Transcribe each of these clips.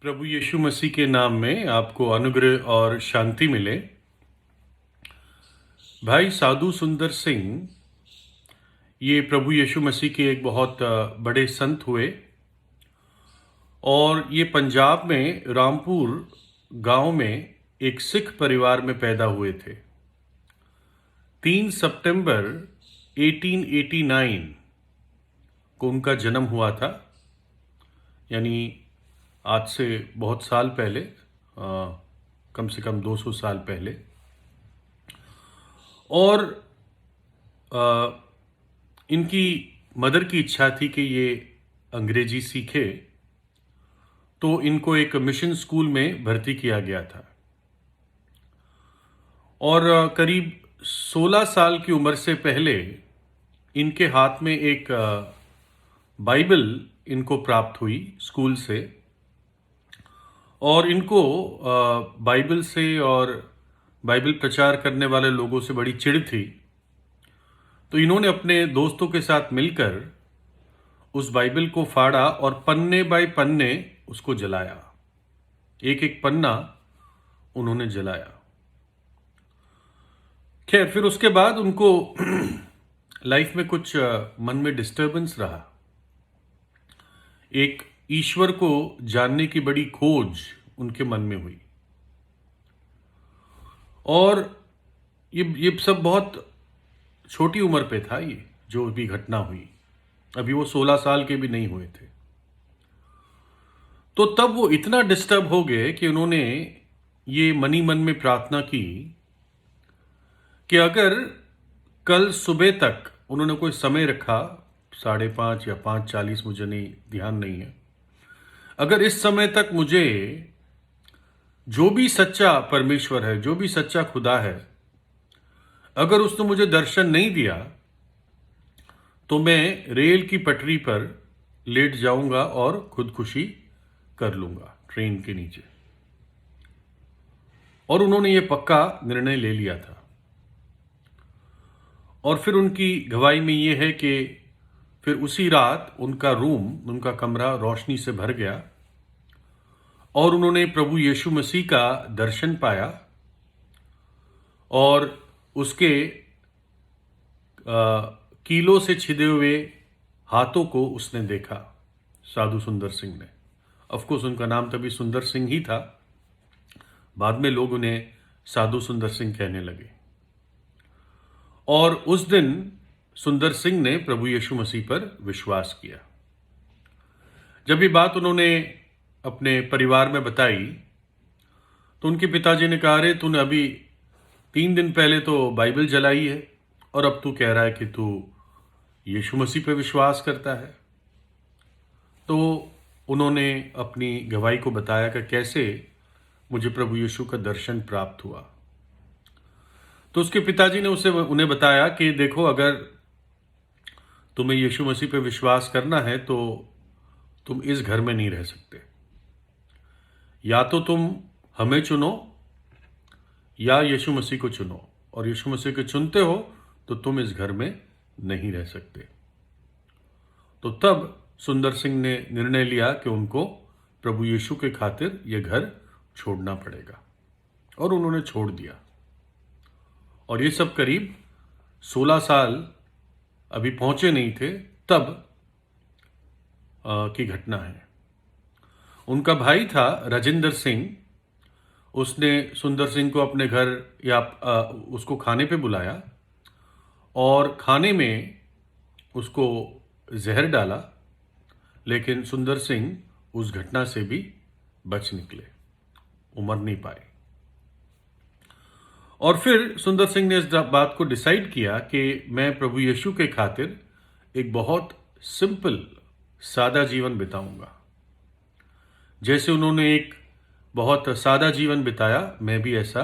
प्रभु यीशु मसीह के नाम में आपको अनुग्रह और शांति मिले। भाई साधु सुंदर सिंह ये प्रभु यीशु मसीह के एक बहुत बड़े संत हुए और ये पंजाब में रामपुर गांव में एक सिख परिवार में पैदा हुए थे। 3 सितंबर 1889 को उनका जन्म हुआ था, यानी आज से बहुत साल पहले, कम से कम 200 साल पहले। और इनकी मदर की इच्छा थी कि ये अंग्रेजी सीखे, तो इनको एक मिशन स्कूल में भर्ती किया गया था। और करीब 16 साल की उम्र से पहले इनके हाथ में एक बाइबल इनको प्राप्त हुई स्कूल से, और इनको बाइबल से और बाइबल प्रचार करने वाले लोगों से बड़ी चिढ़ थी। तो इन्होंने अपने दोस्तों के साथ मिलकर उस बाइबल को फाड़ा और पन्ने बाय पन्ने उसको जलाया। एक एक पन्ना उन्होंने जलाया। खैर, फिर उसके बाद उनको लाइफ में कुछ मन में डिस्टर्बेंस रहा। एक ईश्वर को जानने की बड़ी खोज उनके मन में हुई। और ये सब बहुत छोटी उम्र पे था, ये जो भी घटना हुई। अभी वो 16 साल के भी नहीं हुए थे। तो तब वो इतना डिस्टर्ब हो गए कि उन्होंने ये मनी मन में प्रार्थना की कि अगर कल सुबह तक, उन्होंने कोई समय रखा, 5:30 या 5:40, मुझे नहीं ध्यान नहीं है, अगर इस समय तक मुझे जो भी सच्चा परमेश्वर है, जो भी सच्चा खुदा है, अगर उसने मुझे दर्शन नहीं दिया तो मैं रेल की पटरी पर लेट जाऊंगा और खुदकुशी कर लूंगा ट्रेन के नीचे। और उन्होंने ये पक्का निर्णय ले लिया था। और फिर उनकी गवाही में ये है कि फिर उसी रात उनका रूम, उनका कमरा रोशनी से भर गया और उन्होंने प्रभु यीशु मसीह का दर्शन पाया और उसके कीलों से छिदे हुए हाथों को उसने देखा, साधु सुंदर सिंह ने। ऑफकोर्स उनका नाम तभी सुंदर सिंह ही था, बाद में लोग उन्हें साधु सुंदर सिंह कहने लगे। और उस दिन सुंदर सिंह ने प्रभु यीशु मसीह पर विश्वास किया। जब ये बात उन्होंने अपने परिवार में बताई तो उनके पिताजी ने कहा, अरे तूने अभी 3 दिन पहले तो बाइबल जलाई है और अब तू कह रहा है कि तू यीशु मसीह पर विश्वास करता है। तो उन्होंने अपनी गवाही को बताया कि कैसे मुझे प्रभु यीशु का दर्शन प्राप्त हुआ। तो उसके पिताजी ने उन्हें बताया कि देखो, अगर तुम्हें यीशु मसीह पर विश्वास करना है तो तुम इस घर में नहीं रह सकते। या तो तुम हमें चुनो या यीशु मसीह को चुनो, और यीशु मसीह को चुनते हो तो तुम इस घर में नहीं रह सकते। तो तब सुंदर सिंह ने निर्णय लिया कि उनको प्रभु यीशु के खातिर यह घर छोड़ना पड़ेगा, और उन्होंने छोड़ दिया। और ये सब करीब 16 साल अभी पहुंचे नहीं थे तब की घटना है। उनका भाई था राजेंद्र सिंह, उसने सुंदर सिंह को अपने घर या उसको खाने पे बुलाया और खाने में उसको जहर डाला, लेकिन सुंदर सिंह उस घटना से भी बच निकले, मर नहीं पाए। और फिर सुंदर सिंह ने इस बात को डिसाइड किया कि मैं प्रभु यीशु के खातिर एक बहुत सिंपल, सादा जीवन बिताऊंगा। जैसे उन्होंने एक बहुत सादा जीवन बिताया, मैं भी ऐसा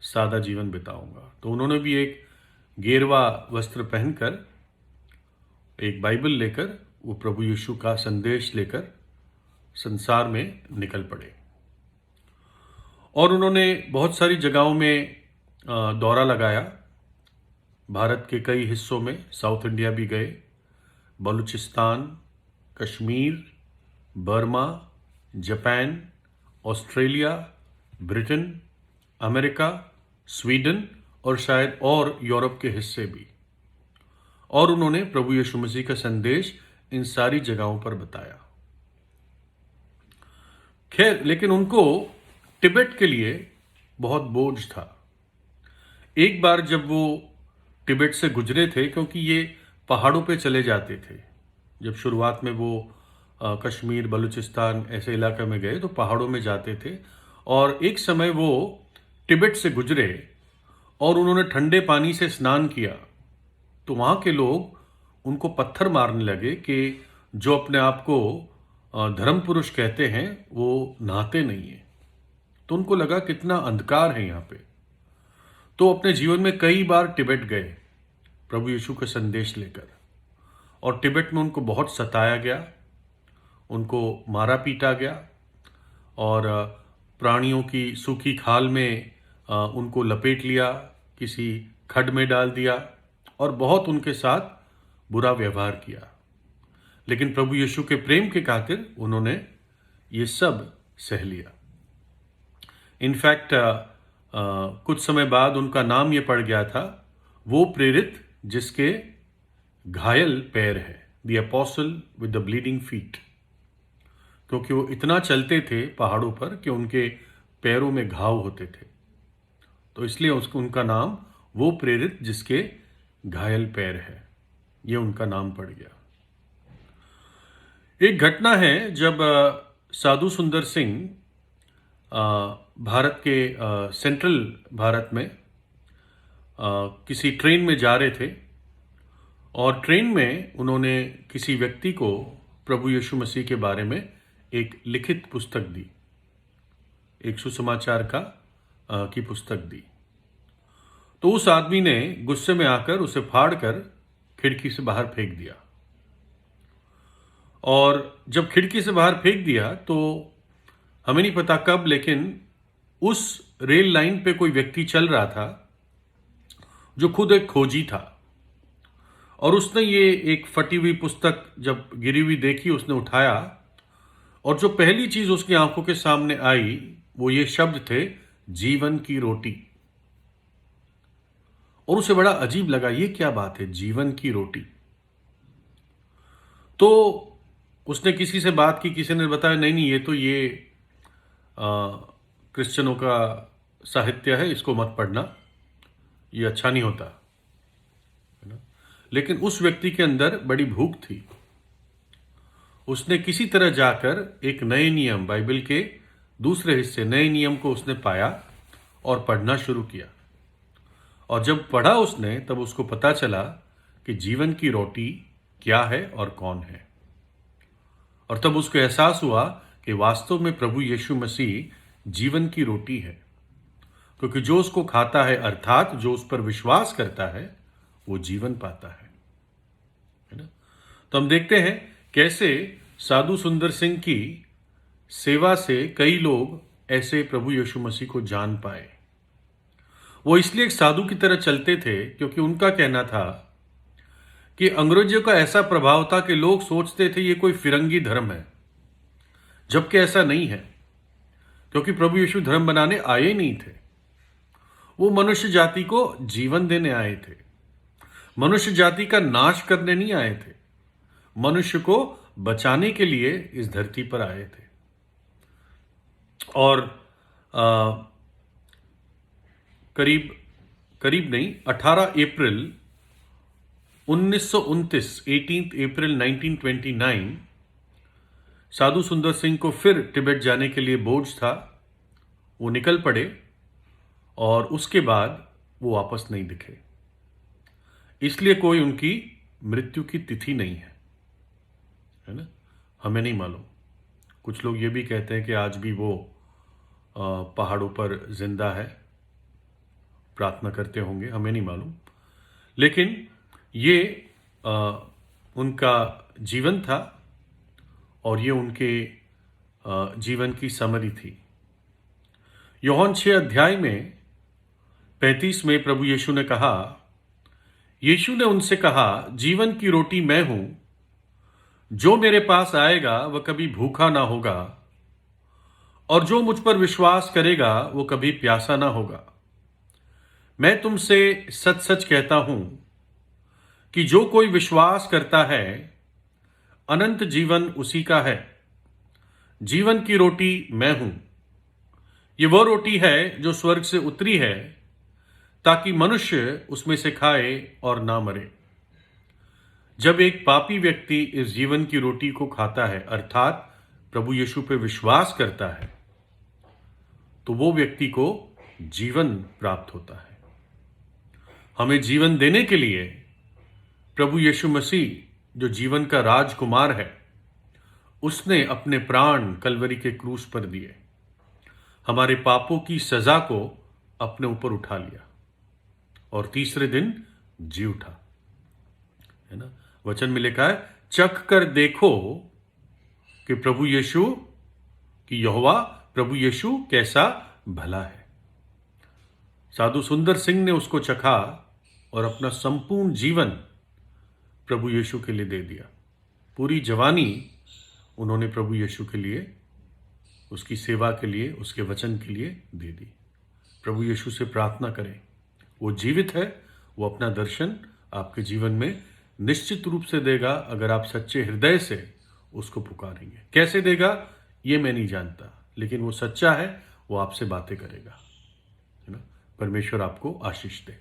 सादा जीवन बिताऊंगा। तो उन्होंने भी एक गेरवा वस्त्र पहनकर, एक बाइबल लेकर, वो प्रभु यीशु का संदेश लेकर संसार में निकल पड़े। और उन्होंने बहुत सारी जगहों में दौरा लगाया। भारत के कई हिस्सों में, साउथ इंडिया भी गए, Balochistan, Kashmir, Burma, Japan, Australia, Britain, America, Sweden और शायद और यूरोप के हिस्से भी। और उन्होंने प्रभु यीशु मसीह का संदेश इन सारी जगहों पर बताया। खैर, लेकिन उनको तिब्बत के लिए बहुत बोझ था। एक बार जब वो तिब्बत से गुजरे थे, क्योंकि ये पहाड़ों पे चले जाते थे, जब शुरुआत में वो कश्मीर, बलूचिस्तान ऐसे इलाके में गए तो पहाड़ों में जाते थे, और एक समय वो तिब्बत से गुजरे और उन्होंने ठंडे पानी से स्नान किया, तो वहाँ के लोग उनको पत्थर मारने लगे कि जो अपने आप को धर्म पुरुष कहते हैं वो नहाते नहीं है। तो उनको लगा कितना अंधकार है यहाँ पे। तो अपने जीवन में कई बार तिब्बत गए प्रभु यीशु का संदेश लेकर, और तिब्बत में उनको बहुत सताया गया, उनको मारा पीटा गया, और प्राणियों की सूखी खाल में उनको लपेट लिया, किसी खड्ड में डाल दिया, और बहुत उनके साथ बुरा व्यवहार किया। लेकिन प्रभु यीशु के प्रेम के खातिर उन्होंने ये सब सह लिया। इनफैक्ट कुछ समय बाद उनका नाम ये पड़ गया था, वो प्रेरित जिसके घायल पैर है, the apostle with the bleeding feet, क्योंकि वो इतना चलते थे पहाड़ों पर कि उनके पैरों में घाव होते थे। तो इसलिए उसको उनका नाम वो प्रेरित जिसके घायल पैर है, ये उनका नाम पड़ गया। एक घटना है जब साधु सुंदर सिंह भारत के सेंट्रल भारत में किसी ट्रेन में जा रहे थे, और ट्रेन में उन्होंने किसी व्यक्ति को प्रभु यीशु मसीह के बारे में एक लिखित पुस्तक दी, एक सुसमाचार की पुस्तक दी। तो उस आदमी ने गुस्से में आकर उसे फाड़कर खिड़की से बाहर फेंक दिया, और जब खिड़की से बाहर फेंक दिया तो हमें नहीं पता कब, लेकिन उस रेल लाइन पे कोई व्यक्ति चल रहा था जो खुद एक खोजी था, और उसने ये एक फटी हुई पुस्तक जब गिरी हुई देखी, उसने उठाया, और जो पहली चीज उसकी आंखों के सामने आई वो ये शब्द थे, जीवन की रोटी। और उसे बड़ा अजीब लगा, ये क्या बात है, जीवन की रोटी। तो उसने किसी से बात की, किसी ने बताया नहीं नहीं, ये तो ये क्रिश्चियनों का साहित्य है, इसको मत पढ़ना, ये अच्छा नहीं होता, है ना। लेकिन उस व्यक्ति के अंदर बड़ी भूख थी। उसने किसी तरह जाकर एक नए नियम, बाइबल के दूसरे हिस्से, नए नियम को उसने पाया और पढ़ना शुरू किया। और जब पढ़ा उसने, तब उसको पता चला कि जीवन की रोटी क्या है और कौन है। और तब उसको एहसास हुआ कि वास्तव में प्रभु यीशु मसीह जीवन की रोटी है, क्योंकि जो उसको खाता है, अर्थात जो उस पर विश्वास करता है, वो जीवन पाता है ना। तो हम देखते हैं कैसे साधु सुंदर सिंह की सेवा से कई लोग ऐसे प्रभु यीशु मसीह को जान पाए। वो इसलिए एक साधु की तरह चलते थे क्योंकि उनका कहना था कि अंग्रेजों का ऐसा प्रभाव था कि लोग सोचते थे ये कोई फिरंगी धर्म है, जबकि ऐसा नहीं है, क्योंकि प्रभु यीशु धर्म बनाने आए ही नहीं थे। वो मनुष्य जाति को जीवन देने आए थे, मनुष्य जाति का नाश करने नहीं आए थे, मनुष्य को बचाने के लिए इस धरती पर आए थे। और करीब नहीं, 18 अप्रैल 1929, 18 अप्रैल 1929, साधु सुंदर सिंह को फिर तिब्बत जाने के लिए बोझ था। वो निकल पड़े और उसके बाद वो वापस नहीं दिखे, इसलिए कोई उनकी मृत्यु की तिथि नहीं है ना, हमें नहीं मालूम। कुछ लोग ये भी कहते हैं कि आज भी वो पहाड़ों पर जिंदा है, प्रार्थना करते होंगे, हमें नहीं मालूम। लेकिन ये उनका जीवन था और ये उनके जीवन की समरी थी। यूहन्ना 6 अध्याय में 35 में प्रभु यीशु ने कहा, यीशु ने उनसे कहा, जीवन की रोटी मैं हूं, जो मेरे पास आएगा वह कभी भूखा ना होगा, और जो मुझ पर विश्वास करेगा वो कभी प्यासा ना होगा। मैं तुमसे सच सच कहता हूं कि जो कोई विश्वास करता है अनंत जीवन उसी का है। जीवन की रोटी मैं हूं। ये वो रोटी है जो स्वर्ग से उतरी है ताकि मनुष्य उसमें से खाए और ना मरे। जब एक पापी व्यक्ति इस जीवन की रोटी को खाता है अर्थात प्रभु यीशु पे विश्वास करता है तो वो व्यक्ति को जीवन प्राप्त होता है। हमें जीवन देने के लिए प्रभु यीशु मसीह जो जीवन का राजकुमार है उसने अपने प्राण कलवरी के क्रूस पर दिए, हमारे पापों की सजा को अपने ऊपर उठा लिया और तीसरे दिन जी उठा, है ना। वचन में लिखा है चख कर देखो कि प्रभु यीशु कि यहोवा प्रभु यीशु कैसा भला है। साधु सुंदर सिंह ने उसको चखा और अपना संपूर्ण जीवन प्रभु यीशु के लिए दे दिया। पूरी जवानी उन्होंने प्रभु यीशु के लिए, उसकी सेवा के लिए, उसके वचन के लिए दे दी। प्रभु यीशु से प्रार्थना करें, वो जीवित है, वो अपना दर्शन आपके जीवन में निश्चित रूप से देगा अगर आप सच्चे हृदय से उसको पुकारेंगे। कैसे देगा ये मैं नहीं जानता, लेकिन वो सच्चा है, वो आपसे बातें करेगा, है ना। परमेश्वर आपको आशीष दे।